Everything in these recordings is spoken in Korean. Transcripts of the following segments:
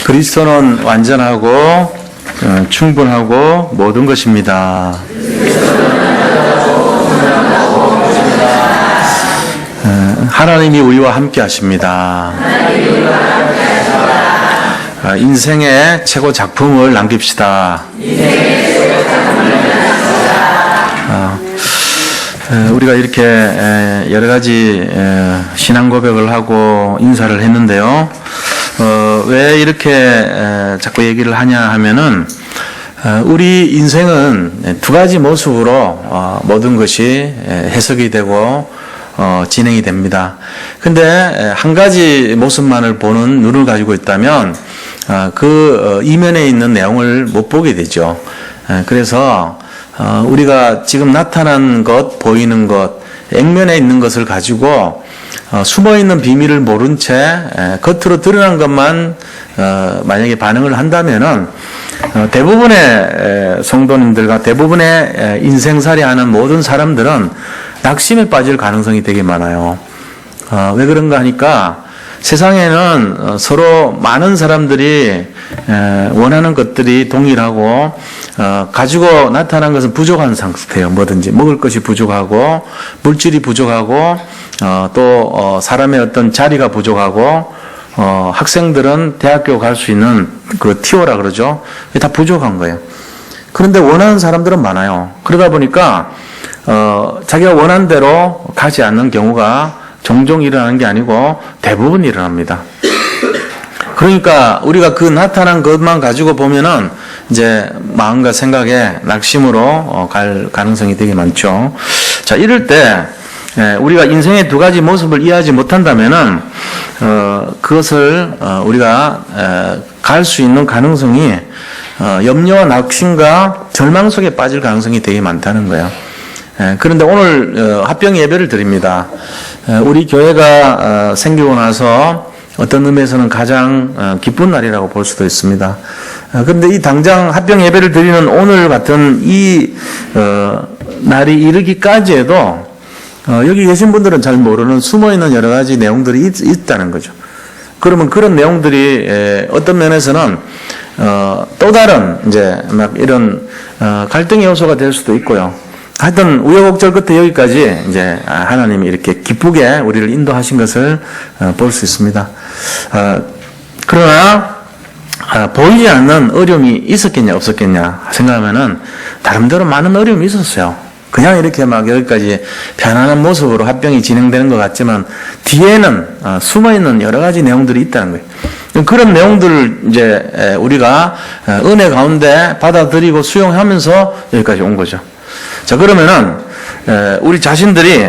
그리스도는 완전하고 충분하고 모든 것입니다. 하나님이 우리와 함께 하십니다. 인생의 최고 작품을 남깁시다. 우리가 이렇게 여러 가지 신앙 고백을 하고 인사를 했는데요. 왜 이렇게 자꾸 얘기를 하냐 하면은 우리 인생은 두 가지 모습으로 모든 것이 해석이 되고 진행이 됩니다. 근데 한 가지 모습만을 보는 눈을 가지고 있다면 그 이면에 있는 내용을 못 보게 되죠. 그래서 우리가 지금 나타난 것, 보이는 것, 액면에 있는 것을 가지고 숨어있는 비밀을 모른 채 겉으로 드러난 것만 만약에 반응을 한다면은 대부분의 성도님들과 대부분의 인생살이 하는 모든 사람들은 낙심에 빠질 가능성이 되게 많아요. 왜 그런가 하니까 세상에는 서로 많은 사람들이 원하는 것들이 동일하고 가지고 나타난 것은 부족한 상태예요. 뭐든지 먹을 것이 부족하고 물질이 부족하고 또 사람의 어떤 자리가 부족하고 학생들은 대학교 갈 수 있는 그 티오라 그러죠. 다 부족한 거예요. 그런데 원하는 사람들은 많아요. 그러다 보니까 자기가 원하는 대로 가지 않는 경우가 종종 일어나는 게 아니고 대부분 일어납니다. 그러니까 우리가 그 나타난 것만 가지고 보면은 이제 마음과 생각에 낙심으로 갈 가능성이 되게 많죠. 자, 이럴 때 우리가 인생의 두 가지 모습을 이해하지 못한다면은 그것을 우리가 갈 수 있는 가능성이 염려와 낙심과 절망 속에 빠질 가능성이 되게 많다는 거예요. 그런데 오늘 합병 예배를 드립니다. 우리 교회가 생기고 나서 어떤 의미에서는 가장 기쁜 날이라고 볼 수도 있습니다. 그런데 이 당장 합병 예배를 드리는 오늘 같은 이 날이 이르기까지 해도 여기 계신 분들은 잘 모르는 숨어있는 여러 가지 내용들이 있다는 거죠. 그러면 그런 내용들이 어떤 면에서는 또 다른 이제 막 이런 갈등의 요소가 될 수도 있고요. 하여튼 우여곡절 끝에 여기까지 이제 하나님이 이렇게 기쁘게 우리를 인도하신 것을 볼 수 있습니다. 그러나 보이지 않는 어려움이 있었겠냐 없었겠냐 생각하면은 나름대로 많은 어려움이 있었어요. 그냥 이렇게 막 여기까지 편안한 모습으로 합병이 진행되는 것 같지만 뒤에는 숨어있는 여러 가지 내용들이 있다는 거예요. 그런 내용들을 이제 우리가 은혜 가운데 받아들이고 수용하면서 여기까지 온 거죠. 자, 그러면은 우리 자신들이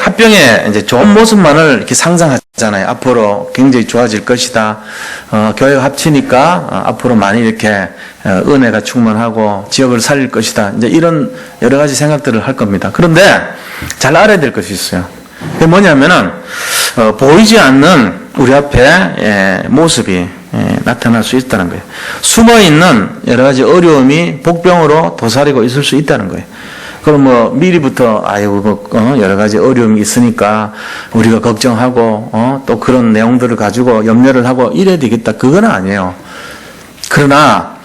합병의 이제 좋은 모습만을 이렇게 상상하잖아요. 앞으로 굉장히 좋아질 것이다. 교회가 합치니까 앞으로 많이 이렇게 은혜가 충만하고 지역을 살릴 것이다. 이제 이런 여러 가지 생각들을 할 겁니다. 그런데 잘 알아야 될 것이 있어요. 그게 뭐냐면은 보이지 않는 우리 앞에 모습이 나타날 수 있다는 거예요. 숨어있는 여러 가지 어려움이 복병으로 도사리고 있을 수 있다는 거예요. 그럼 뭐 미리부터 여러 가지 어려움이 있으니까 우리가 걱정하고 또 그런 내용들을 가지고 염려를 하고 이래야 되겠다. 그건 아니에요. 그러나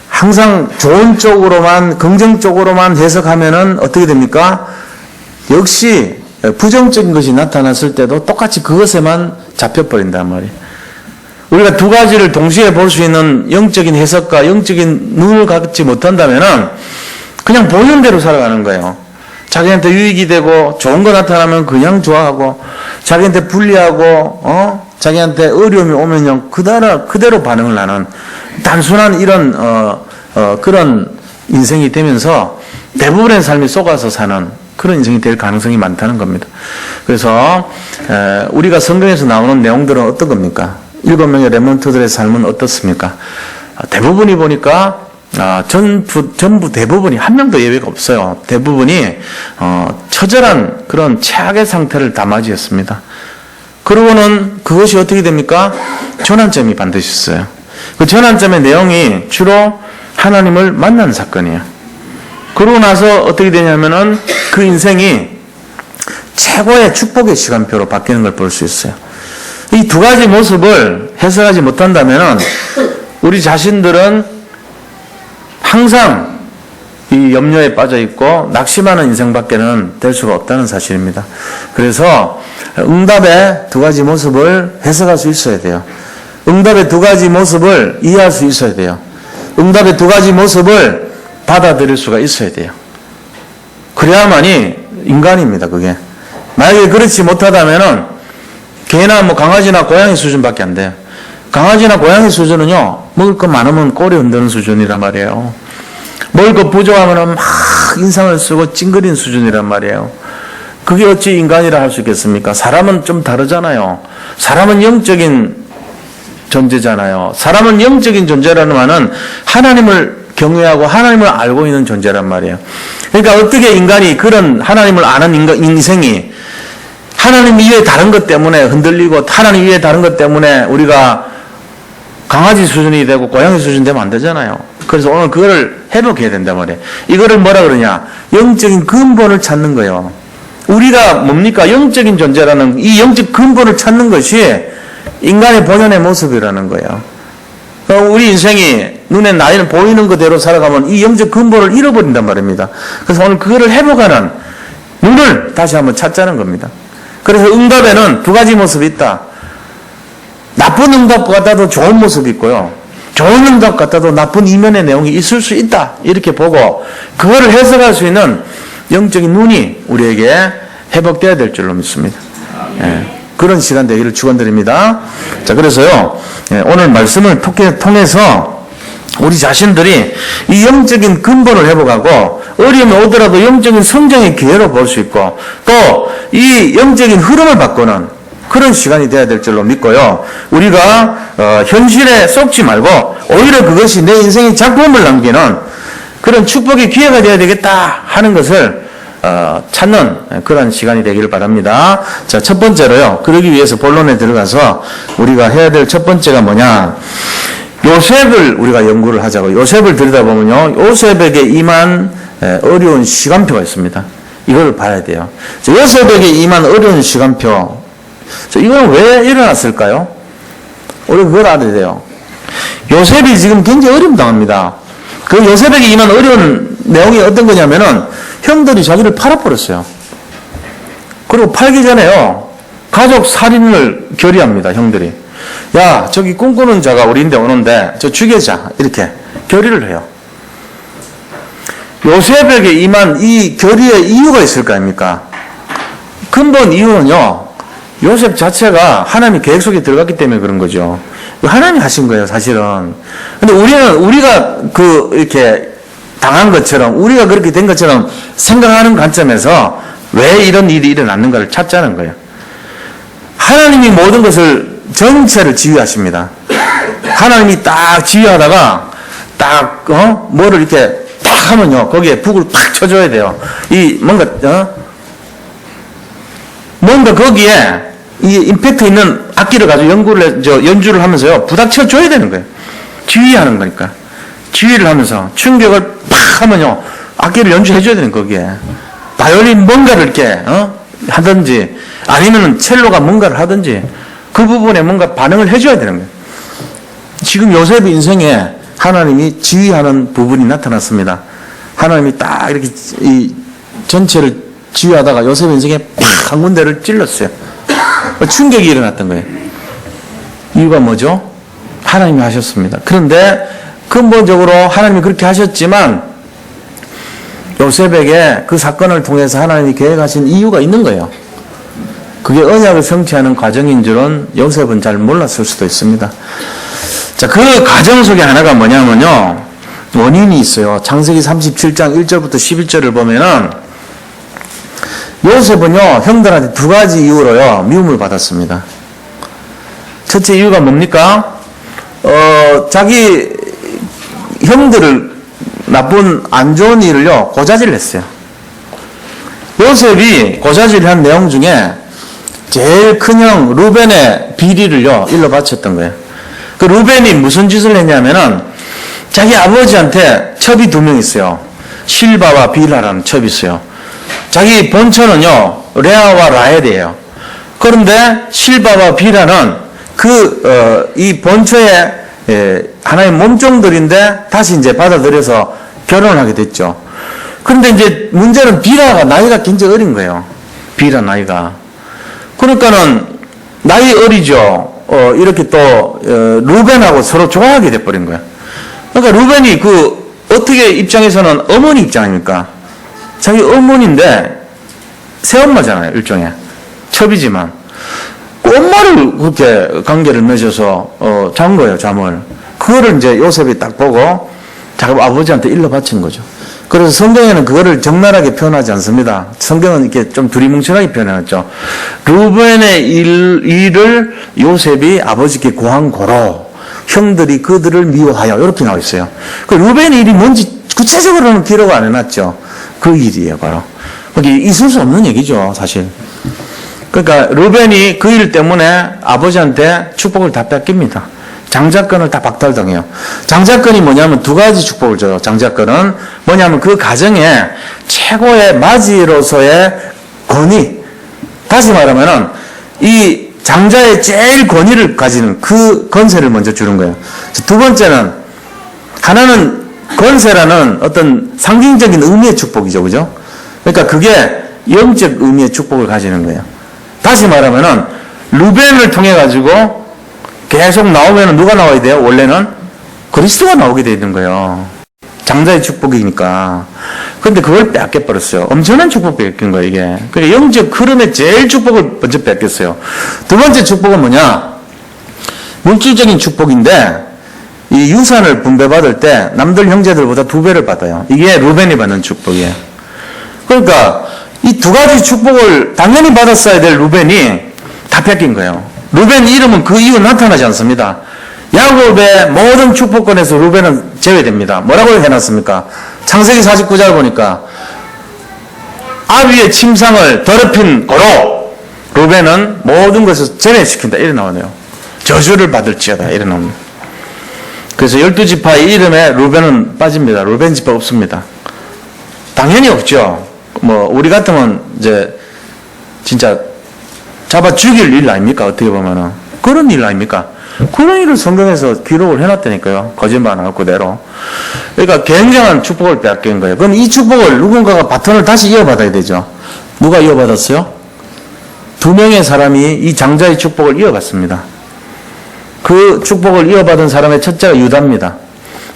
항상 좋은 쪽으로만 긍정적으로만 해석하면은 어떻게 됩니까? 역시 부정적인 것이 나타났을 때도 똑같이 그것에만 잡혀버린단 말이에요. 우리가 두 가지를 동시에 볼 수 있는 영적인 해석과 영적인 눈을 갖지 못한다면은 그냥 보이는 대로 살아가는 거예요. 자기한테 유익이 되고 좋은 거 나타나면 그냥 좋아하고 자기한테 불리하고 자기한테 어려움이 오면 그대로 반응을 하는 단순한 이런 그런 인생이 되면서 대부분의 삶이 속아서 사는 그런 인생이 될 가능성이 많다는 겁니다. 그래서 우리가 성경에서 나오는 내용들은 어떤 겁니까? 7명의 렘넌트들의 삶은 어떻습니까? 대부분이 보니까 전부 대부분이 한 명도 예외가 없어요. 대부분이 처절한 그런 최악의 상태를 다 맞이했습니다. 그러고는 그것이 어떻게 됩니까? 전환점이 반드시 있어요. 그 전환점의 내용이 주로 하나님을 만난 사건이에요. 그러고 나서 어떻게 되냐면은 그 인생이 최고의 축복의 시간표로 바뀌는 걸 볼 수 있어요. 이 두 가지 모습을 해석하지 못한다면 우리 자신들은 항상 이 염려에 빠져 있고 낙심하는 인생밖에는 될 수가 없다는 사실입니다. 그래서 응답의 두 가지 모습을 해석할 수 있어야 돼요. 응답의 두 가지 모습을 이해할 수 있어야 돼요. 응답의 두 가지 모습을 받아들일 수가 있어야 돼요. 그래야만이 인간입니다, 그게. 만약에 그렇지 못하다면은 개나 뭐 강아지나 고양이 수준밖에 안 돼요. 강아지나 고양이 수준은요, 먹을 것 많으면 꼬리 흔드는 수준이란 말이에요. 먹을 것 부족하면 막 인상을 쓰고 찡그린 수준이란 말이에요. 그게 어찌 인간이라 할 수 있겠습니까? 사람은 좀 다르잖아요. 사람은 영적인 존재잖아요. 사람은 영적인 존재라는 말은 하나님을 경외하고 하나님을 알고 있는 존재란 말이에요. 그러니까 어떻게 인간이 그런 하나님을 아는 인생이 하나님 이외에 다른 것 때문에 흔들리고 하나님 이외에 다른 것 때문에 우리가 강아지 수준이 되고 고양이 수준 되면 안 되잖아요. 그래서 오늘 그거를 회복해야 된단 말이에요. 이거를 뭐라 그러냐? 영적인 근본을 찾는 거예요. 우리가 뭡니까? 영적인 존재라는 이 영적 근본을 찾는 것이 인간의 본연의 모습이라는 거예요. 우리 인생이 눈에 나이는 보이는 그대로 살아가면 이 영적 근본을 잃어버린단 말입니다. 그래서 오늘 그거를 회복하는 눈을 다시 한번 찾자는 겁니다. 그래서 응답에는 두 가지 모습이 있다. 나쁜 응답 같아도 좋은 모습이 있고요. 좋은 응답 같아도 나쁜 이면의 내용이 있을 수 있다. 이렇게 보고 그거를 해석할 수 있는 영적인 눈이 우리에게 회복되어야 될 줄로 믿습니다. 그런 시간 되기를 축원드립니다. 자, 그래서요, 오늘 말씀을 통해서 우리 자신들이 이 영적인 근본을 회복하고 어려움이 오더라도 영적인 성장의 기회로 볼 수 있고 또 이 영적인 흐름을 바꾸는 그런 시간이 되어야 될 줄로 믿고요. 우리가 현실에 쏙지 말고 오히려 그것이 내 인생의 작품을 남기는 그런 축복의 기회가 되어야 되겠다 하는 것을 찾는 그런 시간이 되기를 바랍니다. 자, 첫 번째로요. 그러기 위해서 본론에 들어가서 우리가 해야 될 첫 번째가 뭐냐? 요셉을 우리가 연구를 하자고. 요셉을 들여다보면요. 요셉에게 임한 어려운 시간표가 있습니다. 이걸 봐야 돼요. 요셉에게 임한 어려운 시간표. 이건 왜 일어났을까요? 우리가 그걸 알아야 돼요. 요셉이 지금 굉장히 어려움 당합니다. 그 요셉에게 임한 어려운 내용이 어떤 거냐면은 형들이 자기를 팔아버렸어요. 그리고 팔기 전에요. 가족 살인을 결의합니다. 형들이. 야, 저기 꿈꾸는 자가 우리인데 오는데 저 죽이자. 이렇게 결의를 해요. 요셉에게 임한 이 결의의 이유가 있을 거 아닙니까? 근본 이유는요. 요셉 자체가 하나님의 계획 속에 들어갔기 때문에 그런 거죠. 하나님이 하신 거예요, 사실은. 근데 우리가 이렇게 당한 것처럼, 우리가 그렇게 된 것처럼 생각하는 관점에서 왜 이런 일이 일어났는가를 찾자는 거예요. 하나님이 모든 것을 전체를 지휘하십니다. 하나님이 딱 지휘하다가 뭐를 이렇게 딱 하면요. 거기에 북을 팍 쳐줘야 돼요. 뭔가 거기에 이 임팩트 있는 악기를 가지고 연주를 하면서요. 부닥쳐 줘야 되는 거예요. 지휘하는 거니까. 지휘를 하면서 충격을 팍 하면요. 악기를 연주해 줘야 되는 거기에. 바이올린 뭔가를 이렇게, 하든지, 아니면 첼로가 뭔가를 하든지, 그 부분에 뭔가 반응을 해줘야 되는 거예요. 지금 요셉의 인생에 하나님이 지휘하는 부분이 나타났습니다. 하나님이 딱 이렇게 이 전체를 지휘하다가 요셉의 인생에 팍 한 군데를 찔렀어요. 충격이 일어났던 거예요. 이유가 뭐죠? 하나님이 하셨습니다. 그런데 근본적으로 하나님이 그렇게 하셨지만 요셉에게 그 사건을 통해서 하나님이 계획하신 이유가 있는 거예요. 그게 언약을 성취하는 과정인 줄은 요셉은 잘 몰랐을 수도 있습니다. 자, 그 과정 속에 하나가 뭐냐면요. 원인이 있어요. 창세기 37장 1절부터 11절을 보면은 요셉은요, 형들한테 두 가지 이유로요, 미움을 받았습니다. 첫째 이유가 뭡니까? 자기 형들을 나쁜 안 좋은 일을요, 고자질을 했어요. 요셉이 고자질을 한 내용 중에 제일 큰 형 루벤의 비리를요, 일러 바쳤던 거예요. 그 루벤이 무슨 짓을 했냐면은 자기 아버지한테 첩이 두 명 있어요. 실바와 빌하라는 첩이 있어요. 자기 본처는요, 레아와 라헬이에요. 그런데 실바와 빌하는 이 본처의 하나의 몸종들인데 다시 이제 받아들여서 결혼을 하게 됐죠. 그런데 이제 문제는 비라가 나이가 굉장히 어린 거예요. 비라 나이가. 그러니까는 나이 어리죠. 이렇게 또 루벤하고 서로 좋아하게 돼버린 거예요. 그러니까 루벤이 어떻게 입장에서는 어머니 입장 아닙니까? 자기 어머니인데 새엄마잖아요, 일종의. 첩이지만. 엄마를 그렇게 관계를 맺어서 잔 거예요, 잠을. 그거를 이제 요셉이 딱 보고 자기 아버지한테 일러 바친 거죠. 그래서 성경에는 그거를 적나라하게 표현하지 않습니다. 성경은 이렇게 좀 두리뭉실하게 표현해놨죠. 루벤의 일을 요셉이 아버지께 고한 고로 형들이 그들을 미워하여 이렇게 나와 있어요. 그 루벤의 일이 뭔지 구체적으로는 기록 안 해놨죠. 그 일이에요, 바로. 거기 있을 수 없는 얘기죠, 사실. 그러니까 루벤이 그 일 때문에 아버지한테 축복을 다 뺏깁니다. 장자권을 다 박탈당해요. 장자권이 뭐냐면 두 가지 축복을 줘요. 장자권은 뭐냐면 그 가정의 최고의 맞이로서의 권위. 다시 말하면은 이 장자의 제일 권위를 가지는 그 권세를 먼저 주는 거예요. 두 번째는 하나는 권세라는 어떤 상징적인 의미의 축복이죠. 그죠? 그러니까 그게 영적 의미의 축복을 가지는 거예요. 다시 말하면은 루벤을 통해 가지고 계속 나오면 누가 나와야 돼요? 원래는 그리스도가 나오게 되어 있는 거예요. 장자의 축복이니까. 그런데 그걸 뺏겨버렸어요. 엄청난 축복 뺏긴 거예요, 이게. 그러니까 영적 흐름의 제일 축복을 먼저 뺏겼어요. 두 번째 축복은 뭐냐? 물질적인 축복인데, 이 유산을 분배받을 때 남들 형제들보다 2배를 받아요. 이게 루벤이 받는 축복이에요. 그러니까 이 두 가지 축복을 당연히 받았어야 될 루벤이 다 뺏긴 거예요. 루벤 이름은 그 이후 나타나지 않습니다. 야곱의 모든 축복권에서 루벤은 제외됩니다. 뭐라고 해놨습니까? 창세기 49절 보니까 아비의 침상을 더럽힌 고로 루벤은 모든 것을 제외시킨다. 이래 나오네요. 저주를 받을지어다. 이래 나옵니다. 그래서 12지파의 이름에 루벤은 빠집니다. 루벤 지파 없습니다. 당연히 없죠. 우리 같으면 이제 진짜 잡아 죽일 일 아닙니까? 어떻게 보면은. 그런 일 아닙니까? 그런 일을 성경에서 기록을 해놨다니까요. 거짓말 안 하고 그대로. 그러니까 굉장한 축복을 빼앗긴 거예요. 그럼 이 축복을 누군가가 바톤을 다시 이어받아야 되죠. 누가 이어받았어요? 2명의 사람이 이 장자의 축복을 이어받습니다. 그 축복을 이어받은 사람의 첫째가 유다입니다.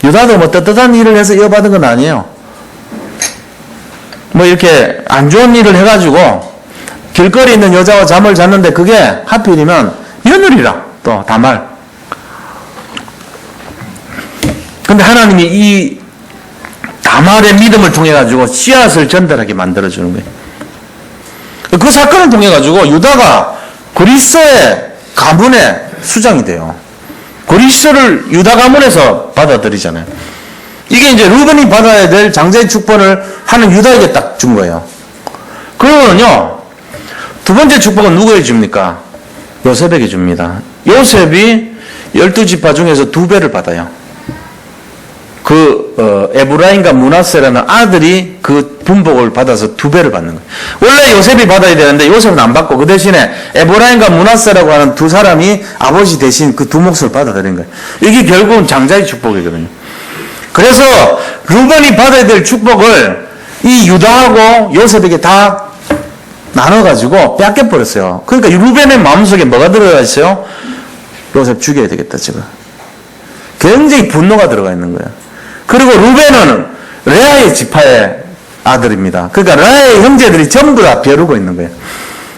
유다도 떳떳한 일을 해서 이어받은 건 아니에요. 이렇게 안 좋은 일을 해가지고 길거리에 있는 여자와 잠을 잤는데 그게 하필이면 며느리라 또 다말. 근데 하나님이 이 다말의 믿음을 통해 가지고 씨앗을 전달하게 만들어주는 거예요. 그 사건을 통해 가지고 유다가 그리스도의 가문의 수장이 돼요. 그리스도를 유다 가문에서 받아들이잖아요. 이게 이제 루벤이 받아야 될 장자의 축복을 하는 유다에게 딱 준 거예요. 그러면요, 두 번째 축복은 누구에게 줍니까? 요셉에게 줍니다. 요셉이 12지파 중에서 2배를 받아요. 에브라임과 므낫세라는 아들이 그 분복을 받아서 2배를 받는 거예요. 원래 요셉이 받아야 되는데 요셉은 안 받고 그 대신에 에브라임과 므낫세라고 하는 두 사람이 아버지 대신 그 두 몫을 받아들인 거예요. 이게 결국은 장자의 축복이거든요. 그래서 루벤이 받아야 될 축복을 이 유다하고 요셉에게 다 나눠가지고 뺏겨버렸어요. 그러니까 루벤의 마음속에 뭐가 들어가 있어요? 요셉 죽여야 되겠다, 지금. 굉장히 분노가 들어가 있는 거예요. 그리고 루벤은 레아의 지파의 아들입니다. 그러니까 레아의 형제들이 전부 다 벼르고 있는 거예요.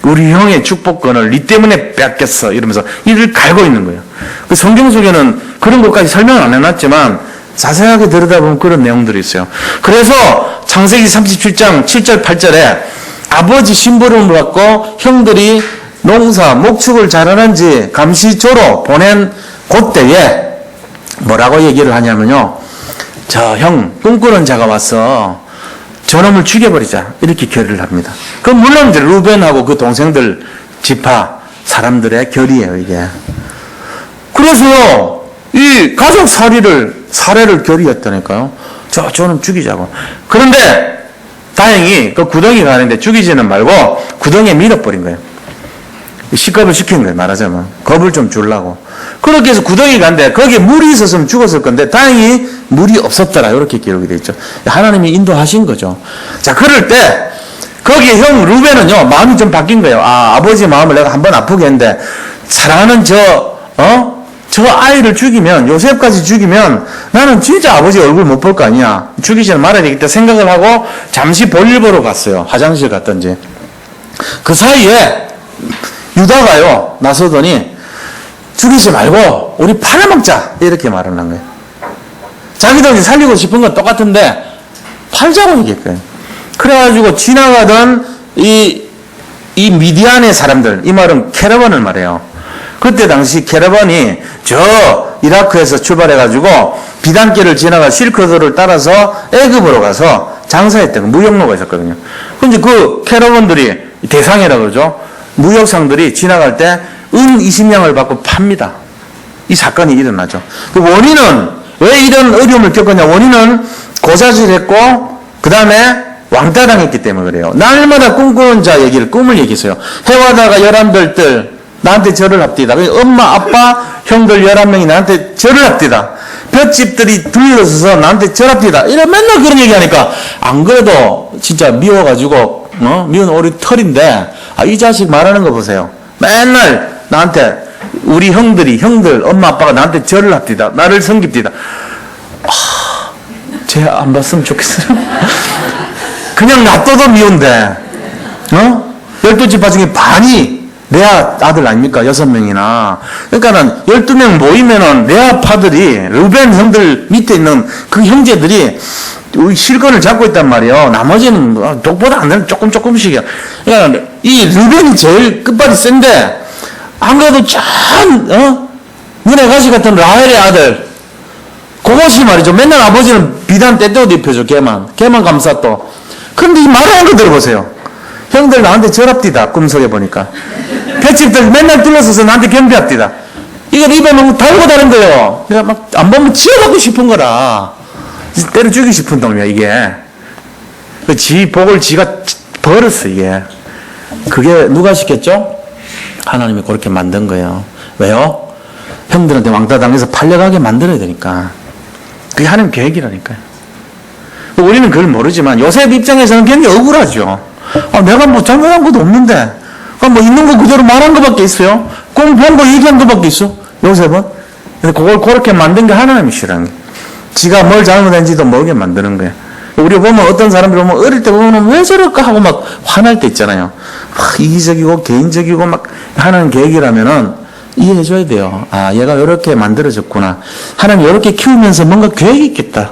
우리 형의 축복권을 네 때문에 뺏겼어. 이러면서 이를 갈고 있는 거예요. 그 성경 속에는 그런 것까지 설명을 안 해놨지만 자세하게 들여다보면 그런 내용들이 있어요. 그래서 창세기 37장 7절 8절에 아버지 심부름을 받고 형들이 농사 목축을 잘하는지 감시조로 보낸 그때에 뭐라고 얘기를 하냐면요, 저 형 꿈꾸는 자가 와서 저놈을 죽여버리자, 이렇게 결의를 합니다. 그럼 물론 이제 루벤하고 그 동생들 지파 사람들의 결의예요, 이게. 그래서요, 이 가족 살해를 결의했다니까요. 저놈 죽이자고. 그런데 다행히 그 구덩이가 가는데 죽이지는 말고 구덩이에 밀어버린 거예요. 식겁을 시킨 거예요, 말하자면. 겁을 좀 주려고. 그렇게 해서 구덩이 간데, 거기에 물이 있었으면 죽었을 건데, 다행히 물이 없었더라. 이렇게 기록이 되어 있죠. 하나님이 인도하신 거죠. 자, 그럴 때, 거기에 형 루벤은요, 마음이 좀 바뀐 거예요. 아, 아버지 마음을 내가 한번 아프게 했는데, 사랑하는 저 아이를 죽이면, 요셉까지 죽이면, 나는 진짜 아버지 얼굴 못 볼 거 아니야. 죽이지는 말아야 되겠다 생각을 하고, 잠시 볼일 보러 갔어요. 화장실 갔던지. 그 사이에, 유다가요, 나서더니, 죽이지 말고, 우리 팔아먹자. 이렇게 말을 한 거예요. 자기도 살리고 싶은 건 똑같은데, 팔자고 얘기했거든요. 그래가지고 지나가던 이 미디안의 사람들, 이 말은 캐러반을 말해요. 그때 당시 캐러반이 저 이라크에서 출발해가지고 비단길을 지나가 실크로드를 따라서 애굽으로 가서 장사했던 무역로가 있었거든요. 근데 그 캐러반들이 대상이라고 그러죠. 무역상들이 지나갈 때 은 20냥을 받고 팝니다. 이 사건이 일어나죠. 그 원인은 왜 이런 어려움을 겪었냐? 원인은 고자질했고 그 다음에 왕따 당했기 때문에 그래요. 날마다 꿈꾸는 자 얘기를 꿈을 얘기했어요. 해와다가 11들들 나한테 절을 합디다. 엄마 아빠 형들 11명이 나한테 절을 합디다. 볏집들이 둘러서서 나한테 절합디다. 이래 맨날 그런 얘기하니까 안 그래도 진짜 미워가지고 미운 오리 털인데 이 자식 말하는 거 보세요. 맨날 나한테 우리 형들 엄마 아빠가 나한테 절을 합디다. 나를 섬깁디다. 쟤 안 봤으면 좋겠어요. 그냥 놔둬도 미운데 12지파 중에 반이 레아 아들 아닙니까? 6명이나. 그러니까는 12명 모이면은 레아 파들이 르벤 형들 밑에 있는 그 형제들이 실권을 잡고 있단 말이에요. 나머지는 독보다 안 되는 조금씩이야. 그러니까 이 르벤이 제일 끝발이 센데 안 그래도 눈에 가시 같은 라헬의 아들 그것이 말이죠. 맨날 아버지는 비단 떼떼옷 입혀줘. 걔만 감싸 또. 근데 이 말하는 거 들어보세요. 형들 나한테 절합디다. 꿈속에 보니까. 볏집들 맨날 둘러서서 나한테 경비합디다. 이걸 입에 너무 달고 다른 거예요. 내가 막 안 보면 치워받고 싶은 거라. 때려 죽이고 싶은 놈이야, 이게. 지 복을 지가 벌었어, 이게. 그게 누가 시켰죠? 하나님이 그렇게 만든 거예요. 왜요? 형들한테 왕따 당해서 팔려가게 만들어야 되니까. 그게 하나님 계획이라니까요. 우리는 그걸 모르지만 요셉 입장에서는 굉장히 억울하죠. 내가 뭐 잘못한 것도 없는데 뭐 있는 거 그대로 말한 것밖에 있어요. 꿈 본 거 얘기한 것밖에 있어. 요셉은. 근데 그걸 그렇게 만든 게 하나님이 싫어하는 거예요. 지가 뭘 잘못했는지도 모르게 만드는 거예요. 우리 보면 어떤 사람들 보면 어릴 때 보면 왜 저럴까 하고 막 화날 때 있잖아요. 이기적이고 개인적이고 막 하나님 계획이라면은 이해해줘야 돼요. 얘가 이렇게 만들어졌구나. 하나님 이렇게 키우면서 뭔가 계획이 있겠다.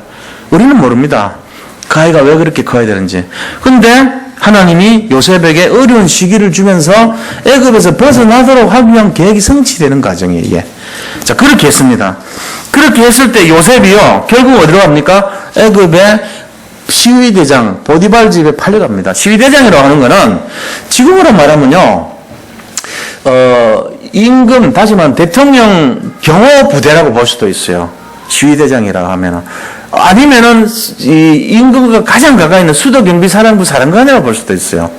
우리는 모릅니다. 그 아이가 왜 그렇게 커야 되는지. 근데 하나님이 요셉에게 어려운 시기를 주면서 애굽에서 벗어나도록 하기 위한 계획이 성취되는 과정이에요, 이게. 자, 그렇게 했습니다. 그렇게 했을 때 요셉이요, 결국 어디로 갑니까? 애굽의 시위대장 보디발 집에 팔려갑니다. 시위대장이라고 하는 거는 지금으로 말하면요, 임금, 다시 말하면 대통령 경호 부대라고 볼 수도 있어요. 시위대장이라고 하면은. 아니면은, 임금과 가장 가까이 있는 수도경비사령부 사령관이라고 볼 수도 있어요.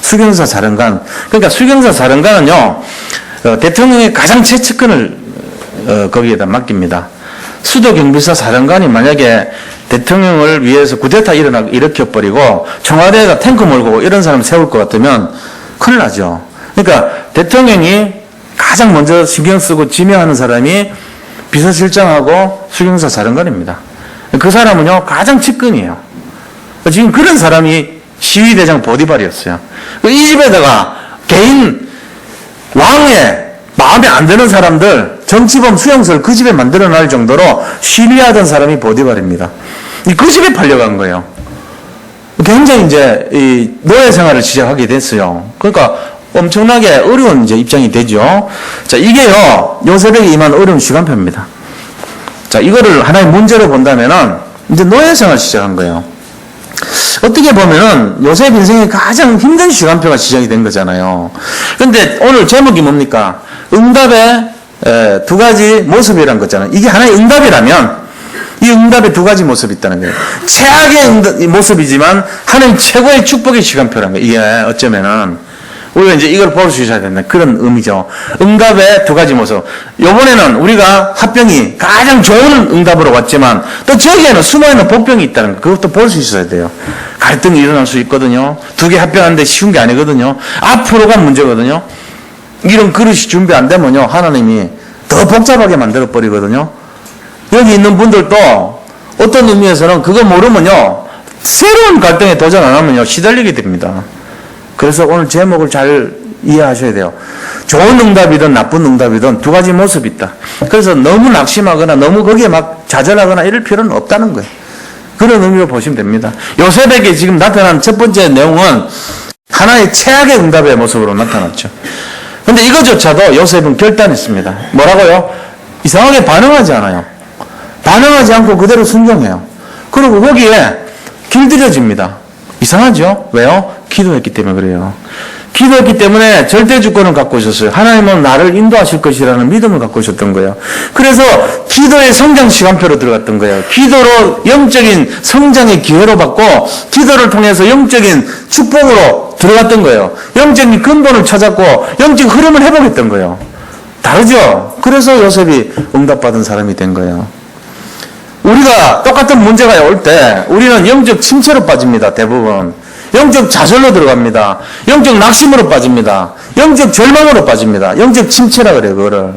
수경사 사령관. 그러니까 수경사 사령관은요, 대통령의 가장 최측근을, 거기에다 맡깁니다. 수도경비사 사령관이 만약에 대통령을 위해서 쿠데타 일으켜버리고, 청와대에다 탱크 몰고 이런 사람 세울 것 같으면 큰일 나죠. 그러니까 대통령이 가장 먼저 신경 쓰고 지명하는 사람이 비서실장하고 수경사 사령관입니다. 그 사람은요, 가장 측근이에요. 지금 그런 사람이 시위대장 보디발이었어요. 이 집에다가 개인 왕의 마음에 안 드는 사람들, 정치범 수용소를 그 집에 만들어 놔할 정도로 시위하던 사람이 보디발입니다. 그 집에 팔려간 거예요. 굉장히 이제 이 노예 생활을 시작하게 됐어요. 그러니까 엄청나게 어려운 이제 입장이 되죠. 자, 이게요, 요셉에게 임한 어려운 시간표입니다. 자, 이거를 하나의 문제로 본다면은, 이제 노예 생활을 시작한 거예요. 어떻게 보면은, 요셉 인생의 가장 힘든 시간표가 시작이 된 거잖아요. 근데 오늘 제목이 뭡니까? 응답의 두 가지 모습이란 거잖아요. 이게 하나의 응답이라면, 이 응답의 두 가지 모습이 있다는 거예요. 최악의 모습이지만, 하나님 최고의 축복의 시간표란 거예요. 이게 어쩌면은, 우리가 이제 이걸 볼 수 있어야 된다. 그런 의미죠. 응답의 두 가지 모습. 요번에는 우리가 합병이 가장 좋은 응답으로 왔지만 또 저기에는 숨어있는 복병이 있다는 거. 그것도 볼 수 있어야 돼요. 갈등이 일어날 수 있거든요. 두 개 합병하는데 쉬운 게 아니거든요. 앞으로가 문제거든요. 이런 그릇이 준비 안 되면요. 하나님이 더 복잡하게 만들어버리거든요. 여기 있는 분들도 어떤 의미에서는 그거 모르면요. 새로운 갈등에 도전 안 하면요. 시달리게 됩니다. 그래서 오늘 제목을 잘 이해하셔야 돼요. 좋은 응답이든 나쁜 응답이든 두 가지 모습이 있다. 그래서 너무 낙심하거나 너무 거기에 막 좌절하거나 이럴 필요는 없다는 거예요. 그런 의미로 보시면 됩니다. 요셉에게 지금 나타난 첫 번째 내용은 하나의 최악의 응답의 모습으로 나타났죠. 근데 이거조차도 요셉은 결단했습니다. 뭐라고요? 이상하게 반응하지 않아요. 반응하지 않고 그대로 순종해요. 그리고 거기에 길들여집니다. 이상하죠? 왜요? 기도했기 때문에 그래요. 기도했기 때문에 절대 주권을 갖고 있었어요. 하나님은 나를 인도하실 것이라는 믿음을 갖고 있었던 거예요. 그래서 기도의 성장 시간표로 들어갔던 거예요. 기도로 영적인 성장의 기회로 받고 기도를 통해서 영적인 축복으로 들어갔던 거예요. 영적인 근본을 찾았고 영적 흐름을 회복했던 거예요. 다르죠? 그래서 요셉이 응답받은 사람이 된 거예요. 우리가 똑같은 문제가 올 때 우리는 영적 침체로 빠집니다. 대부분. 영적 좌절로 들어갑니다. 영적 낙심으로 빠집니다. 영적 절망으로 빠집니다. 영적 침체라 그래요. 그거를.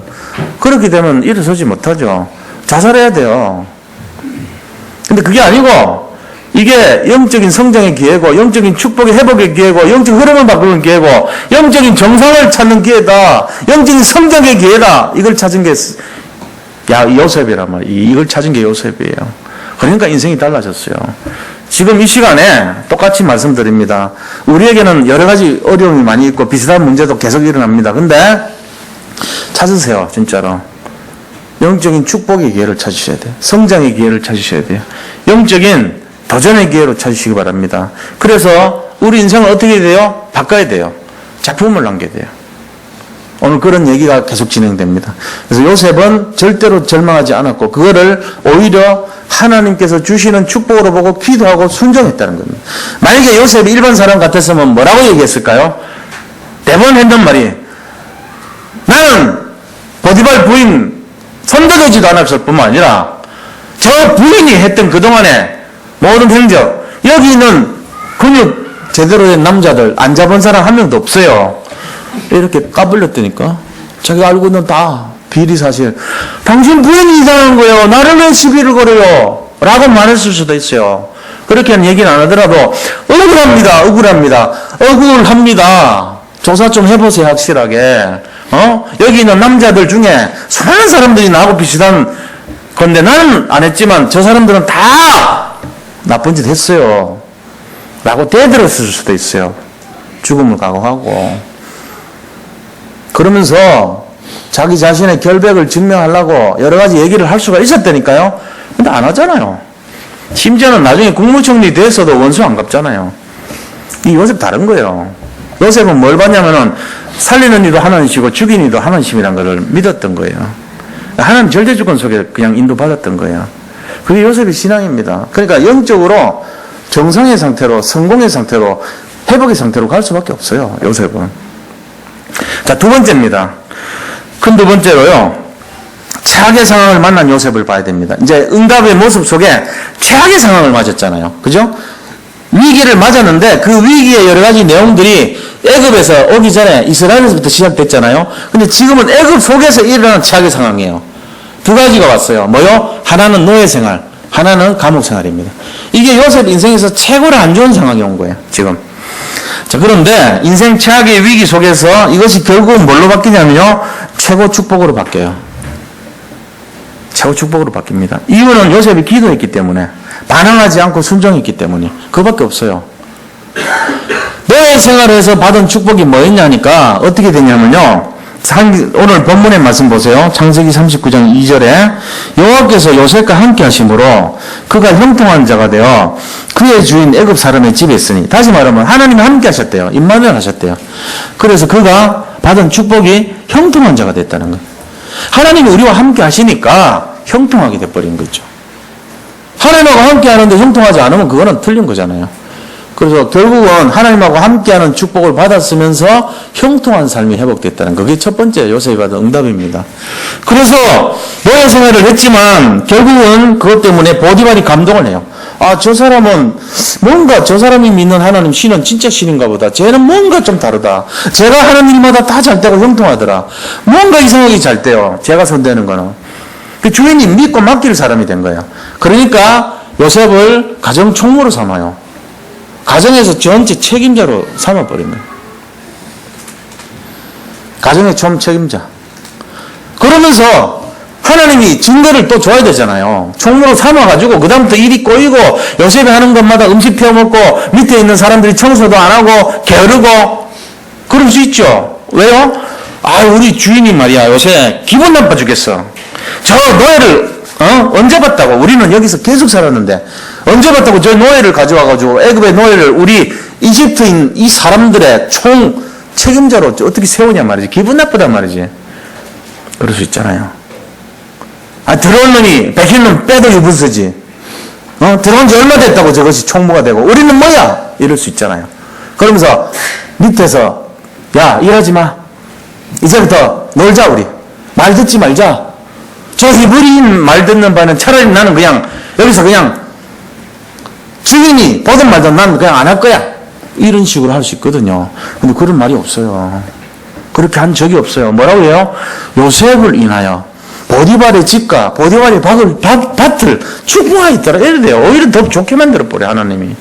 그렇게 되면 일어서지 못하죠. 자살해야 돼요. 근데 그게 아니고 이게 영적인 성장의 기회고 영적인 축복의 회복의 기회고 영적 흐름을 바꾸는 기회고 영적인 정상을 찾는 기회다. 영적인 성장의 기회다. 이걸 찾은 게 요셉이란 말이에요. 이걸 찾은 게 요셉이에요. 그러니까 인생이 달라졌어요. 지금 이 시간에 똑같이 말씀드립니다. 우리에게는 여러 가지 어려움이 많이 있고 비슷한 문제도 계속 일어납니다. 근데 찾으세요. 진짜로. 영적인 축복의 기회를 찾으셔야 돼요. 성장의 기회를 찾으셔야 돼요. 영적인 도전의 기회로 찾으시기 바랍니다. 그래서 우리 인생을 어떻게 돼요? 바꿔야 돼요. 작품을 남겨야 돼요. 오늘 그런 얘기가 계속 진행됩니다. 그래서 요셉은 절대로 절망하지 않았고 그거를 오히려 하나님께서 주시는 축복으로 보고 기도하고 순종했다는 겁니다. 만약에 요셉이 일반 사람 같았으면 뭐라고 얘기했을까요? 대부분 했던 말이 나는 보디발 부인 손대지도 않았을 뿐만 아니라 저 부인이 했던 그동안의 모든 행적 여기 있는 근육 제대로 된 남자들 안 잡은 사람 한 명도 없어요. 이렇게 까불렸다니까. 자기가 알고 있는 다 비리 사실. 당신 부인이 이상한 거예요. 나를 왜 시비를 걸어요? 라고 말했을 수도 있어요. 그렇게는 얘기는 안 하더라도 억울합니다. 조사 좀 해보세요. 확실하게. 여기 있는 남자들 중에 수많은 사람들이 나하고 비슷한 건데 나는 안 했지만 저 사람들은 다 나쁜 짓 했어요. 라고 대들었을 수도 있어요. 죽음을 각오하고. 그러면서 자기 자신의 결백을 증명하려고 여러 가지 얘기를 할 수가 있었다니까요. 근데 안 하잖아요. 심지어는 나중에 국무총리 돼서도 원수 안 갚잖아요. 이 요셉 다른 거예요. 요셉은 뭘 봤냐면은 살리는 이도 하나님이시고 죽이는 이도 하나님이라는 것을 믿었던 거예요. 하나님 절대주권 속에 그냥 인도받았던 거예요. 그게 요셉의 신앙입니다. 그러니까 영적으로 정상의 상태로 성공의 상태로 회복의 상태로 갈 수밖에 없어요. 요셉은. 자, 두 번째입니다. 큰 두 번째로요. 최악의 상황을 만난 요셉을 봐야 됩니다. 이제 응답의 모습 속에 최악의 상황을 맞았잖아요. 그죠? 위기를 맞았는데 그 위기의 여러 가지 내용들이 애굽에서 오기 전에 이스라엘에서부터 시작됐잖아요. 근데 지금은 애굽 속에서 일어난 최악의 상황이에요. 두 가지가 왔어요. 뭐요? 하나는 노예 생활, 하나는 감옥 생활입니다. 이게 요셉 인생에서 최고로 안 좋은 상황이 온 거예요. 지금. 자, 그런데 인생 최악의 위기 속에서 이것이 결국은 뭘로 바뀌냐면요. 최고 축복으로 바뀌어요. 최고 축복으로 바뀝니다. 이유는 요셉이 기도했기 때문에 반항하지 않고 순종했기 때문에 그거밖에 없어요. 노예 생활에서 받은 축복이 뭐였냐니까 어떻게 되냐면요. 오늘 본문의 말씀 보세요. 창세기 39장 2절에 여호와께서 요셉과 함께 하심으로 그가 형통한 자가 되어 그의 주인 애굽 사람의 집에 있으니 다시 말하면 하나님이 함께 하셨대요. 임마누엘 하셨대요. 그래서 그가 받은 축복이 형통한 자가 됐다는 거예요. 하나님이 우리와 함께 하시니까 형통하게 돼버린 거죠. 하나님하고 함께 하는데 형통하지 않으면 그거는 틀린 거잖아요. 그래서 결국은 하나님하고 함께하는 축복을 받았으면서 형통한 삶이 회복됐다는 그게 첫 번째 요셉이 받은 응답입니다. 그래서 노예 생활을 했지만 결국은 그것 때문에 보디발이 감동을 해요. 아, 저 사람은 뭔가 저 사람이 믿는 하나님 신은 진짜 신인가 보다. 쟤는 뭔가 좀 다르다. 제가 하는 일마다 다 잘 되고 형통하더라. 뭔가 이상하게 잘 돼요. 제가 손대는 거는. 그 주인이 믿고 맡길 사람이 된 거예요. 그러니까 요셉을 가정 총무로 삼아요. 가정에서 전체 책임자로 삼아버린 거예요. 가정의 총 책임자. 그러면서 하나님이 증거를 또 줘야 되잖아요. 총무로 삼아가지고 그다음부터 일이 꼬이고 요셉이 하는 것마다 음식 태워먹고 밑에 있는 사람들이 청소도 안 하고 게으르고 그럴 수 있죠. 왜요? 아, 우리 주인이 말이야 요새 기분 나빠 죽겠어. 저 노예를 언제 봤다고? 우리는 여기서 계속 살았는데 언제 봤다고 저 노예를 가져와가지고 애굽의 노예를 우리 이집트인 이 사람들의 총 책임자로 어떻게 세우냐 말이지. 기분 나쁘단 말이지. 그럴 수 있잖아요. 아, 들어온 놈이 백일 놈 빼도 유분수지. 들어온 지 얼마 됐다고 저것이 총무가 되고 우리는 뭐야? 이럴 수 있잖아요. 그러면서 밑에서 야, 일하지 마. 이제부터 놀자 우리. 말 듣지 말자. 저 히브리인 말 듣는 바는 차라리 나는 그냥 여기서 그냥 주인이 보든 말든 나는 그냥 안 할 거야. 이런 식으로 할 수 있거든요. 근데 그런 말이 없어요. 그렇게 한 적이 없어요. 뭐라고 해요? 요셉을 인하여 보디발의 집과 보디발의 밭을 축복하였더라. 이래 돼요. 오히려 더 좋게 만들어버려 하나님이.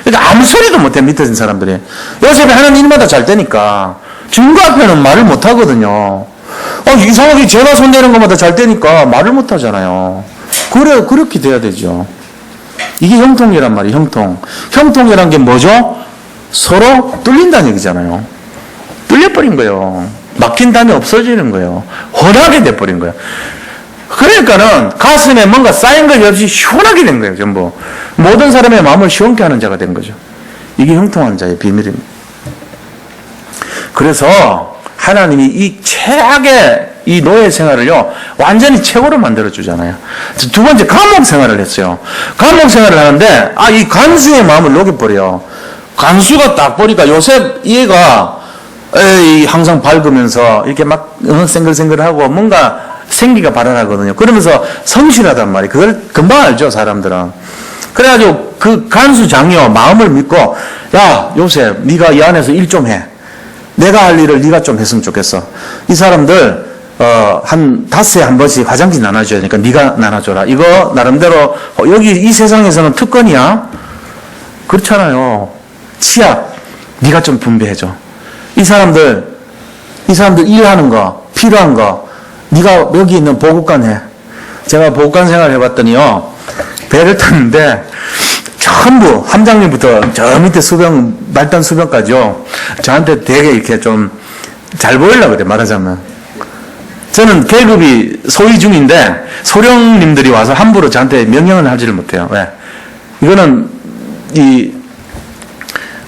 그러니까 아무 소리도 못해 밑에 있는 사람들이. 요셉이 하는 일마다 잘 되니까 증거 앞에는 말을 못하거든요. 이상하게 제가 손대는 것마다 잘 되니까 말을 못하잖아요. 그렇게 돼야 되죠. 이게 형통이란 말이에요. 형통. 형통이란 게 뭐죠? 서로 뚫린다는 얘기잖아요. 뚫려버린 거예요. 막힌 담이 없어지는 거예요. 훤하게 돼버린 거예요. 그러니까는 가슴에 뭔가 쌓인 것이 없이 시원하게 된 거예요. 전부. 모든 사람의 마음을 시원케 하는 자가 된 거죠. 이게 형통한 자의 비밀입니다. 그래서 하나님이 이 최악의 이 노예 생활을요, 완전히 최고로 만들어주잖아요. 두 번째, 감옥 생활을 했어요. 감옥 생활을 하는데, 이 간수의 마음을 녹여버려요. 간수가 딱 보니까 요셉 얘가, 항상 밝으면서, 이렇게 막, 생글생글하고, 뭔가 생기가 발랄하거든요. 그러면서 성실하단 말이에요. 그걸 금방 알죠, 사람들은. 그래가지고, 그 간수장이요, 마음을 믿고, 야, 요셉, 네가 이 안에서 일 좀 해. 내가 할 일을 네가 좀 했으면 좋겠어. 이 사람들, 한 5에 한 번씩 화장지 나눠줘야 되니까 네가 나눠줘라. 이거 나름대로 여기 이 세상에서는 특권이야. 그렇잖아요. 치약 네가 좀 분배해줘. 이 사람들 일하는 거 필요한 거 네가 여기 있는 보급관 해. 제가 보급관 생활을 해봤더니요, 배를 탔는데 전부 함장님부터 저 밑에 말단 수병까지요, 저한테 되게 이렇게 좀 잘 보이려고 그래. 말하자면 저는 계급이 소위 중인데 소령님들이 와서 함부로 저한테 명령을 하지를 못해요. 왜? 이거는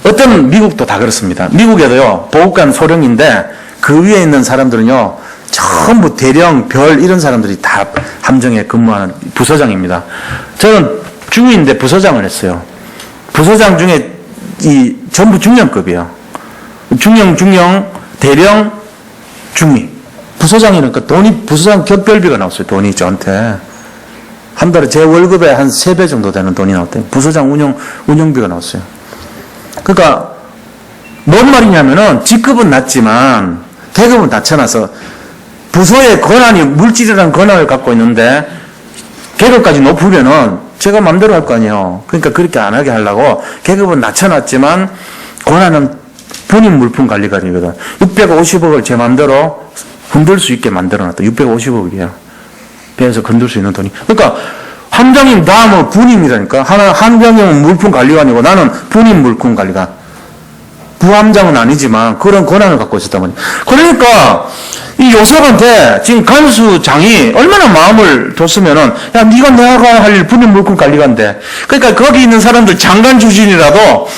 어떤 미국도 다 그렇습니다. 미국에도요, 보급관 소령인데 그 위에 있는 사람들은요, 전부 대령, 별 이런 사람들이 다 함정에 근무하는 부서장입니다. 저는 중위인데 부서장을 했어요. 부서장 중에 전부 중령급이에요. 중령, 대령, 중위. 부서장이니까 부서장 격별비가 나왔어요. 돈이 저한테. 한 달에 제 월급의 한 3배 정도 되는 돈이 나왔대요. 부서장 운영비가 나왔어요. 그러니까, 뭔 말이냐면은, 직급은 낮지만, 계급은 낮춰놔서, 부서의 권한이, 물질이라는 권한을 갖고 있는데, 계급까지 높으면은, 제가 마음대로 할 거 아니에요. 그러니까 그렇게 안 하게 하려고, 계급은 낮춰놨지만, 권한은 분임 물품 관리관이거든. 650억을 제 마음대로 흔들 수 있게 만들어놨다. 650억이에요. 배에서 건들 수 있는 돈이. 그러니까 함장님 다음은 분임이라니까. 함장님은 물품 관리관이고 나는 분임 물품 관리관. 부함장은 아니지만 그런 권한을 갖고 있었단 말이에요. 그러니까 이 요셉한테 지금 간수장이 얼마나 마음을 뒀으면은, 야, 네가 내가 할 분임 물품 관리관인데. 그러니까 거기 있는 사람들 장관 출신이라도